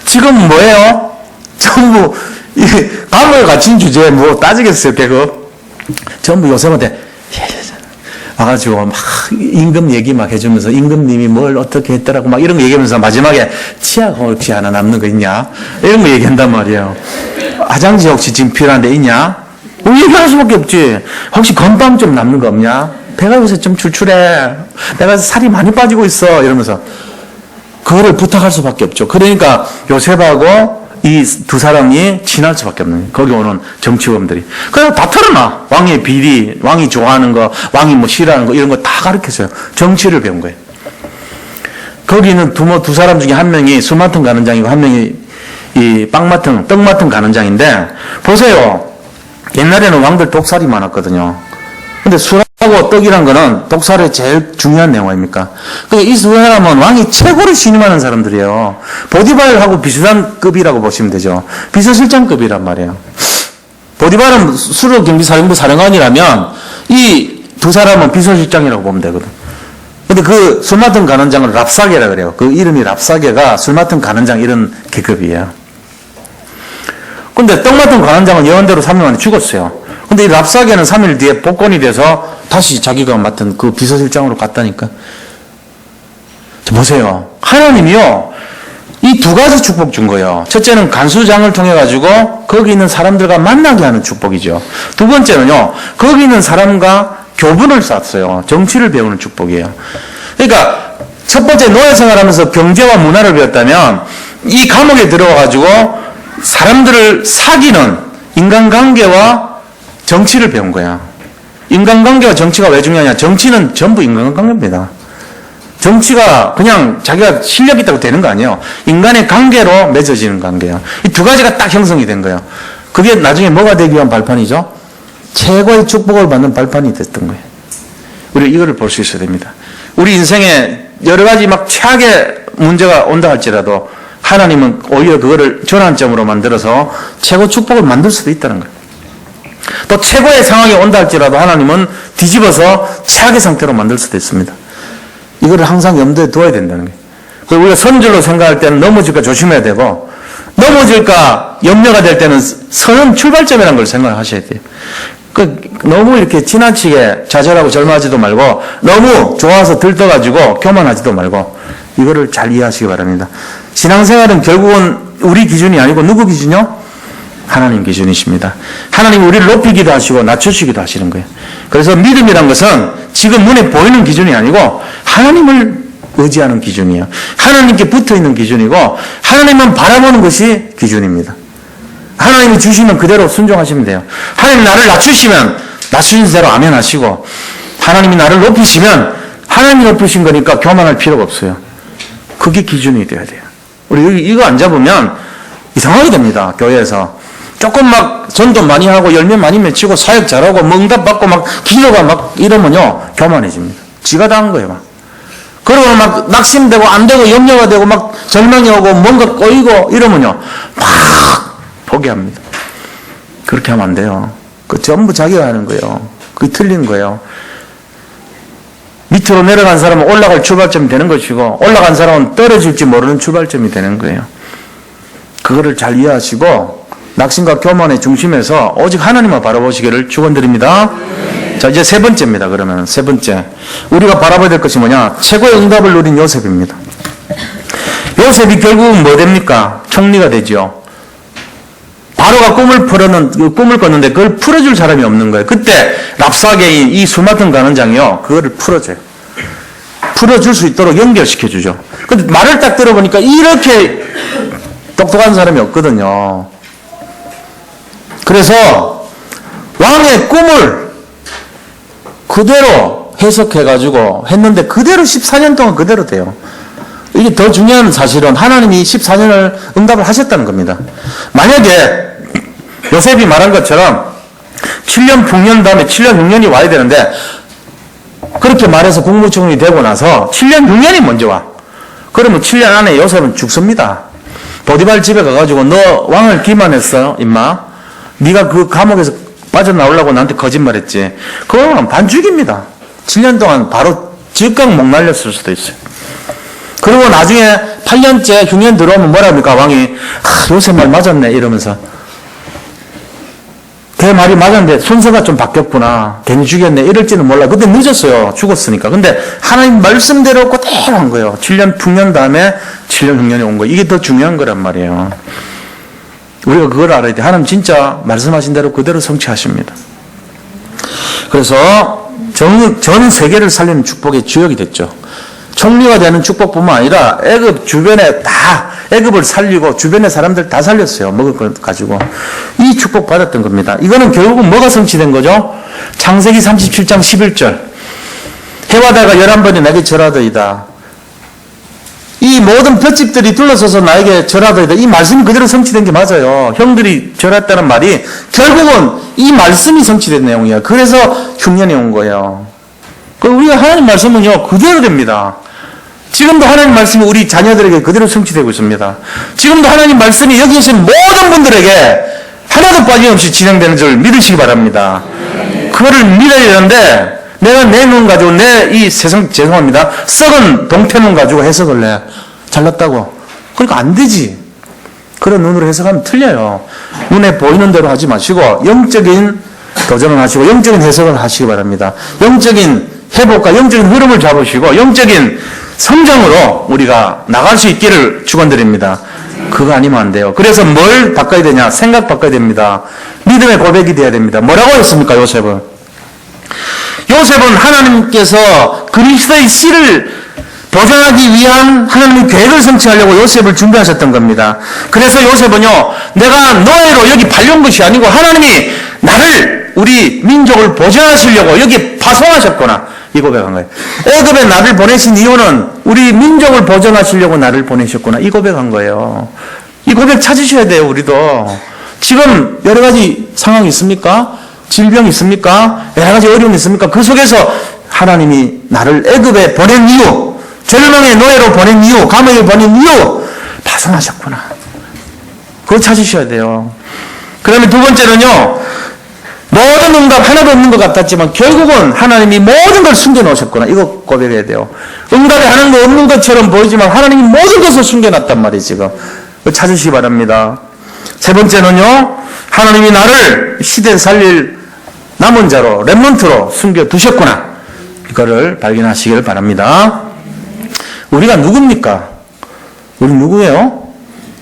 지금 뭐예요? 전부 감옥에 갇힌 주제에 뭐 따지겠어요, 계급. 전부 요셉한테 와가지고 막 임금 얘기 막 해주면서 임금님이 뭘 어떻게 했더라고 막 이런 거 얘기하면서 마지막에 치약 혹시 하나 남는 거 있냐? 이런 거 얘기한단 말이에요. 화장지 혹시 지금 필요한 데 있냐? 얘기할 수밖에 없지. 혹시 건빵 좀 남는 거 없냐? 배가 요새 좀 출출해. 내가 살이 많이 빠지고 있어. 이러면서 그거를 부탁할 수밖에 없죠. 그러니까 요셉하고 이 두 사람이 친할 수밖에 없는 거예요. 거기 오는 정치범들이. 그래서 다 털어놔. 왕의 비리, 왕이 좋아하는 거, 왕이 뭐 싫어하는 거 이런 거 다 가르쳤어요. 정치를 배운 거예요. 거기는 두 사람 중에 한 명이 술 맡은 가는장이고 한 명이 이 떡 맡은 가는장인데 보세요. 옛날에는 왕들 독살이 많았거든요. 근데 술하고 떡이란 거는 독살의 제일 중요한 내용 아닙니까? 그러니까 이 두 사람은 왕이 최고를 신임하는 사람들이에요. 보디발하고 비슷한 급이라고 보시면 되죠. 비서실장급이란 말이에요. 보디발은 수로 경비사령부 사령관이라면 이 두 사람은 비서실장이라고 보면 되거든. 근데 그 술 맡은 간원장은 랍사게라 그래요. 그 이름이 랍사게가 술 맡은 간원장 이런 계급이에요. 근데 떡 맡은 간원장은 예언대로 3일 만에 죽었어요. 근데 이 랍사게는 3일 뒤에 복권이 돼서 다시 자기가 맡은 그 비서실장으로 갔다니까. 보세요. 하나님이요. 이 두 가지 축복 준 거예요. 첫째는 간수장을 통해 가지고 거기 있는 사람들과 만나게 하는 축복이죠. 두 번째는요. 거기 있는 사람과 교분을 쌓았어요. 정치를 배우는 축복이에요. 그러니까 첫 번째 노예 생활하면서 경제와 문화를 배웠다면 이 감옥에 들어와 가지고 사람들을 사귀는 인간관계와 정치를 배운 거야. 인간관계와 정치가 왜 중요하냐? 정치는 전부 인간관계입니다. 정치가 그냥 자기가 실력 있다고 되는 거 아니에요. 인간의 관계로 맺어지는 관계예요. 이 두 가지가 딱 형성이 된 거예요. 그게 나중에 뭐가 되기 위한 발판이죠? 최고의 축복을 받는 발판이 됐던 거예요. 우리 이거를 볼 수 있어야 됩니다. 우리 인생에 여러 가지 막 최악의 문제가 온다 할지라도 하나님은 오히려 그거를 전환점으로 만들어서 최고 축복을 만들 수도 있다는 거예요. 또 최고의 상황이 온다 할지라도 하나님은 뒤집어서 최악의 상태로 만들 수도 있습니다. 이거를 항상 염두에 두어야 된다는 거예요. 그리고 우리가 선줄로 생각할 때는 넘어질까 조심해야 되고 넘어질까 염려가 될 때는 선은 출발점이라는 걸 생각하셔야 돼요. 너무 이렇게 지나치게 좌절하고 절망하지도 말고 너무 좋아서 들떠가지고 교만하지도 말고 이거를 잘 이해하시기 바랍니다. 신앙생활은 결국은 우리 기준이 아니고 누구 기준이요? 하나님 기준이십니다. 하나님 우리를 높이기도 하시고 낮추시기도 하시는 거예요. 그래서 믿음이란 것은 지금 눈에 보이는 기준이 아니고 하나님을 의지하는 기준이에요. 하나님께 붙어있는 기준이고 하나님만 바라보는 것이 기준입니다. 하나님이 주시면 그대로 순종하시면 돼요. 하나님 나를 낮추시면 낮추신 대로 아멘 하시고 하나님이 나를 높이시면 하나님이 높이신 거니까 교만할 필요가 없어요. 그게 기준이 돼야 돼요. 우리 이거 안 잡으면 이상하게 됩니다. 교회에서. 조금 막 전도 많이 하고 열매 많이 맺히고 사역 잘하고 뭐 응답 받고 막 기도가 막 이러면요 교만해집니다. 지가 다 한 거예요. 막. 그러고 막 낙심되고 안 되고 염려가 되고 막 절망이 오고 뭔가 꼬이고 이러면요 막 포기합니다. 그렇게 하면 안 돼요. 그 전부 자기가 하는 거예요. 그게 틀린 거예요. 밑으로 내려간 사람은 올라갈 출발점이 되는 것이고 올라간 사람은 떨어질지 모르는 출발점이 되는 거예요. 그거를 잘 이해하시고 낙심과 교만의 중심에서 오직 하나님만 바라보시기를 축원드립니다. 자, 이제 세 번째입니다. 그러면 세 번째 우리가 바라봐야 될 것이 뭐냐? 최고의 응답을 누린 요셉입니다. 요셉이 결국은 뭐 됩니까? 총리가 되죠. 바로가 꿈을 꿨는데 그걸 풀어줄 사람이 없는 거예요. 그때 랍사게인 이 술 맡은 간원장이요 그거를 풀어줘요. 풀어줄 수 있도록 연결시켜주죠. 근데 말을 딱 들어보니까 이렇게 똑똑한 사람이 없거든요. 그래서 왕의 꿈을 그대로 해석해가지고 했는데 그대로 14년 동안 그대로 돼요. 이게 더 중요한 사실은 하나님이 14년을 응답을 하셨다는 겁니다. 만약에 요셉이 말한 것처럼 7년 풍년 다음에 7년 6년이 와야 되는데 그렇게 말해서 국무총리 되고 나서 7년 6년이 먼저 와. 그러면 7년 안에 요셉은 죽습니다. 보디발 집에 가가지고 너 왕을 기만했어 임마. 네가 그 감옥에서 빠져나오려고 나한테 거짓말했지. 그거는 반죽입니다. 7년 동안 바로 즉각 목 날렸을 수도 있어요. 그리고 나중에 8년째 흉년 들어오면 뭐라 합니까? 왕이 요셉 말 맞았네 이러면서 내 말이 맞았는데 순서가 좀 바뀌었구나. 괜히 죽였네. 이럴지는 몰라. 그때 늦었어요. 죽었으니까. 근데 하나님 말씀대로 그대로 한 거예요. 7년 풍년 다음에 7년 흉년이 온 거예요. 이게 더 중요한 거란 말이에요. 우리가 그걸 알아야 돼. 하나님 진짜 말씀하신 대로 그대로 성취하십니다. 그래서 전 세계를 살리는 축복의 주역이 됐죠. 총리가 되는 축복뿐만 아니라 애굽 주변에 다 애굽을 살리고 주변의 사람들 다 살렸어요. 먹을 것 가지고. 이 축복 받았던 겁니다. 이거는 결국은 뭐가 성취된 거죠? 창세기 37장 11절. 해와 달과 11번이 내게 절하더이다. 이 모든 볏집들이 둘러서서 나에게 절하더이다. 이 말씀이 그대로 성취된 게 맞아요. 형들이 절했다는 말이 결국은 이 말씀이 성취된 내용이야. 그래서 흉년이 온 거예요. 우리가 하나님 말씀은요, 그대로 됩니다. 지금도 하나님 말씀이 우리 자녀들에게 그대로 성취되고 있습니다. 지금도 하나님 말씀이 여기 계신 모든 분들에게 하나도 빠짐없이 진행되는 줄 믿으시기 바랍니다. 그거를 믿어야 되는데, 내가 내 눈 가지고 죄송합니다. 썩은 동태눈 가지고 해석을 해. 잘났다고. 그러니까 안 되지. 그런 눈으로 해석하면 틀려요. 눈에 보이는 대로 하지 마시고, 영적인 도전을 하시고, 영적인 해석을 하시기 바랍니다. 영적인 회복과 영적인 흐름을 잡으시고, 영적인 성장으로 우리가 나갈 수 있기를 축원드립니다. 그거 아니면 안 돼요. 그래서 뭘 바꿔야 되냐? 생각 바꿔야 됩니다. 믿음의 고백이 돼야 됩니다. 뭐라고 했습니까, 요셉은? 요셉은 하나님께서 그리스도의 씨를 보존하기 위한 하나님의 계획을 성취하려고 요셉을 준비하셨던 겁니다. 그래서 요셉은요, 내가 노예로 여기 팔려온 것이 아니고 하나님이 나를, 우리 민족을 보존하시려고 여기 파송하셨구나. 이 고백한 거예요. 애굽에 나를 보내신 이유는 우리 민족을 보존하시려고 나를 보내셨구나. 이 고백한 거예요. 이 고백 찾으셔야 돼요, 우리도. 지금 여러 가지 상황이 있습니까? 질병이 있습니까? 여러 가지 어려움이 있습니까? 그 속에서 하나님이 나를 애굽에 보낸 이유, 절망의 노예로 보낸 이유, 감옥에 보낸 이유, 파송하셨구나. 그걸 찾으셔야 돼요. 그 다음에 두 번째는요, 모든 응답 하나도 없는 것 같았지만 결국은 하나님이 모든 걸 숨겨놓으셨구나. 이거 고백해야 돼요. 응답이 하는 거 없는 것처럼 보이지만 하나님이 모든 것을 숨겨놨단 말이에요, 지금. 그거 찾으시기 바랍니다. 세 번째는요, 하나님이 나를 시대에 살릴 남은 자로, 렘넌트로 숨겨두셨구나. 이거를 발견하시기를 바랍니다. 우리가 누굽니까? 우리 누구예요?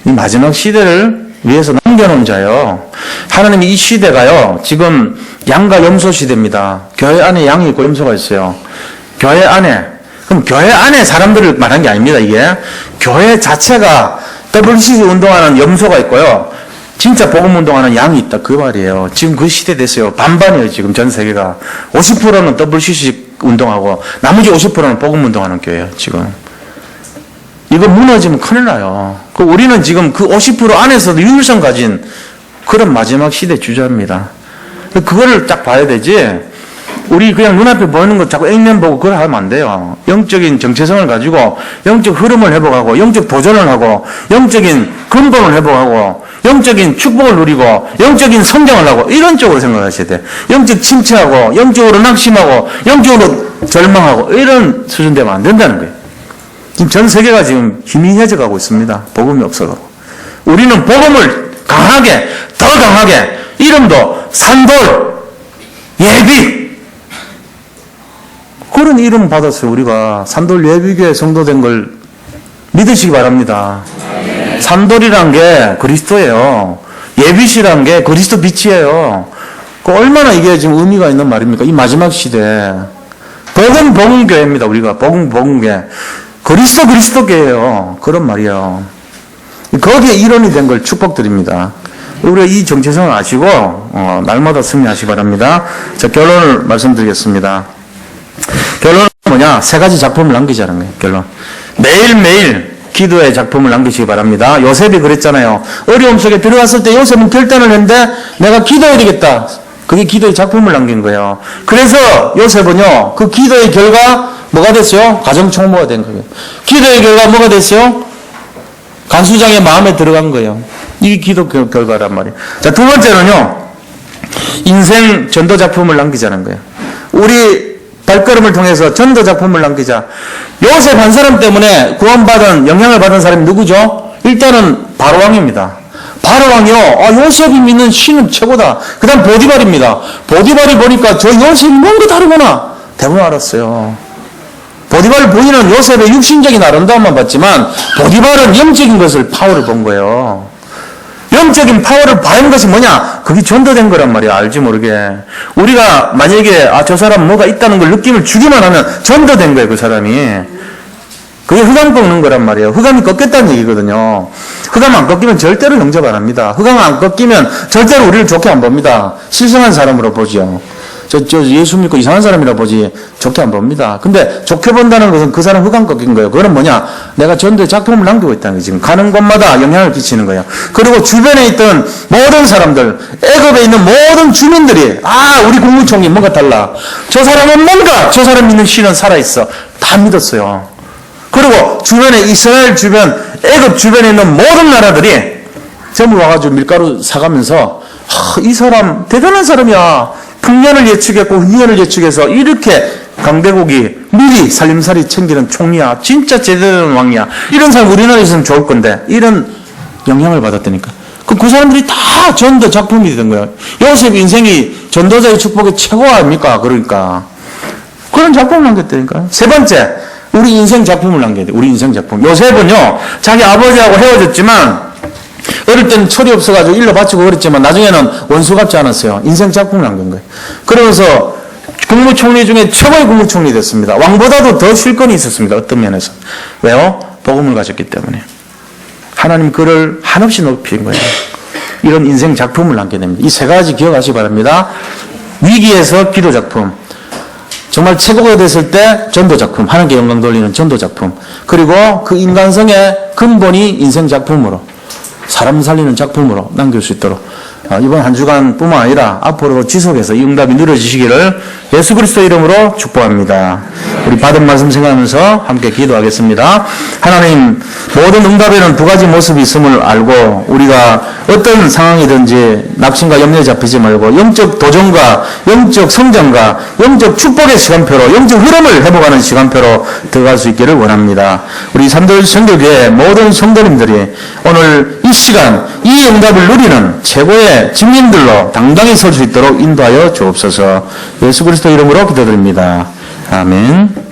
이 마지막 시대를 위해서 남겨놓은 자요. 하나님이 이 시대가요, 지금 양과 염소 시대입니다. 교회 안에 양이 있고 염소가 있어요. 교회 안에. 그럼 교회 안에 사람들을 말한 게 아닙니다, 이게. 교회 자체가 WCC 운동하는 염소가 있고요. 진짜 복음 운동하는 양이 있다. 그 말이에요. 지금 그 시대 됐어요. 반반이에요, 지금 전 세계가. 50%는 WCC 운동하고, 나머지 50%는 복음 운동하는 교회예요, 지금. 이거 무너지면 큰일 나요. 우리는 지금 그 50% 안에서도 유일성 가진 그런 마지막 시대 주자입니다. 그거를 딱 봐야 되지. 우리 그냥 눈앞에 보이는 거 자꾸 액면 보고 그걸 하면 안 돼요. 영적인 정체성을 가지고 영적 흐름을 회복하고 영적 도전을 하고 영적인 근본을 회복하고 영적인 축복을 누리고 영적인 성장을 하고 이런 쪽으로 생각하셔야 돼요. 영적 침체하고 영적으로 낙심하고 영적으로 절망하고 이런 수준 되면 안 된다는 거예요. 지금 전 세계가 지금 희미해져 가고 있습니다. 복음이 없어가고. 우리는 복음을 강하게, 더 강하게, 이름도 산돌, 예비. 그런 이름 받았어요, 우리가. 산돌 예비교회 성도된 걸 믿으시기 바랍니다. 산돌이란 게 그리스도예요. 예비시란 게 그리스도 빛이에요. 얼마나 이게 지금 의미가 있는 말입니까? 이 마지막 시대에. 복음교회입니다, 우리가. 복음교회. 그리스도교예요. 그런 말이에요. 거기에 일원이 된 걸 축복드립니다. 우리가 이 정체성을 아시고 날마다 승리하시기 바랍니다. 자, 결론을 말씀드리겠습니다. 결론은 뭐냐? 세 가지 작품을 남기자는 거예요. 결론. 매일매일 기도의 작품을 남기시기 바랍니다. 요셉이 그랬잖아요. 어려움 속에 들어갔을 때 요셉은 결단을 했는데 내가 기도해야 되겠다. 그게 기도의 작품을 남긴 거예요. 그래서 요셉은요, 그 기도의 결과 뭐가 됐어요? 가정총무가 된 거예요. 기도의 결과 뭐가 됐어요? 간수장의 마음에 들어간 거예요. 이게 기도 결과란 말이에요. 자, 두 번째는요, 인생 전도 작품을 남기자는 거예요. 우리 발걸음을 통해서 전도 작품을 남기자. 요셉 한 사람 때문에 구원받은, 영향을 받은 사람이 누구죠? 일단은 바로왕입니다. 바로왕이요. 요셉이 믿는 신은 최고다. 그 다음 보디발입니다. 보디발이 보니까 저 요셉이 뭔가 다르구나. 대부분 알았어요. 보디발 본인은 요셉의 육신적인 아름다움만 봤지만 보디발은 영적인 것을 파워를 본 거예요. 영적인 파워를 봐는 것이 뭐냐? 그게 전도된 거란 말이야. 알지 모르게. 우리가 만약에 저 사람 뭐가 있다는 걸 느낌을 주기만 하면 전도된 거예요. 그 사람이. 그게 흑암 꺾는 거란 말이에요. 흑암이 꺾였다는 얘기거든요. 흑암 안 꺾이면 절대로 영접 안 합니다. 흑암 안 꺾이면 절대로 우리를 좋게 안 봅니다. 실성한 사람으로 보죠. 저 예수 믿고 이상한 사람이라 보지 좋게 안 봅니다. 근데 좋게 본다는 것은 그 사람 흑암 꺾인 거예요. 그건 뭐냐? 내가 전도의 작품을 남기고 있다는 게 지금 가는 곳마다 영향을 끼치는 거예요. 그리고 주변에 있던 모든 사람들, 애굽에 있는 모든 주민들이 우리 국무총리 뭔가 달라. 저 사람은 뭔가 저 사람 믿는 신은 살아있어. 다 믿었어요. 그리고 주변에 이스라엘 주변, 애굽 주변에 있는 모든 나라들이 전부 와가지고 밀가루 사가면서 이 사람 대단한 사람이야. 풍년을 예측했고 후년을 예측해서 이렇게 강대국이 미리 살림살이 챙기는 총리야. 진짜 제대로 된 왕이야. 이런 사람 우리나라에서는 좋을 건데 이런 영향을 받았다니까. 그 사람들이 다 전도 작품이 된 거야. 요셉 인생이 전도자의 축복의 최고 아닙니까? 그러니까 그런 작품을 남겼다니까. 세 번째, 우리 인생 작품을 남겨야 돼. 우리 인생 작품. 요셉은요, 자기 아버지하고 헤어졌지만 어릴 때는 철이 없어가지고 일로 바치고 그랬지만 나중에는 원수 같지 않았어요. 인생 작품을 남긴 거예요. 그러면서 국무총리 중에 최고의 국무총리 됐습니다. 왕보다도 더 실권이 있었습니다. 어떤 면에서. 왜요? 복음을 가졌기 때문에. 하나님 그를 한없이 높인 거예요. 이런 인생 작품을 남게 됩니다. 이 세 가지 기억하시기 바랍니다. 위기에서 기도 작품. 정말 최고가 됐을 때 전도 작품. 하나님께 영광 돌리는 전도 작품. 그리고 그 인간성의 근본이 인생 작품으로. 사람 살리는 작품으로 남길 수 있도록 이번 한 주간뿐만 아니라 앞으로 지속해서 이 응답이 누려지시기를 예수 그리스도 이름으로 축복합니다. 우리 받은 말씀 생각하면서 함께 기도하겠습니다. 하나님, 모든 응답에는 두 가지 모습이 있음을 알고 우리가 어떤 상황이든지 낙심과 염려에 잡히지 말고 영적 도전과 영적 성장과 영적 축복의 시간표로, 영적 흐름을 회복하는 시간표로 들어갈 수 있기를 원합니다. 우리 삼돌 성교교회 모든 성도님들이 오늘 이 시간, 이 응답을 누리는 최고의 증인들로 당당히 설 수 있도록 인도하여 주옵소서. 예수 그리스도 이름으로 기도드립니다. 아멘.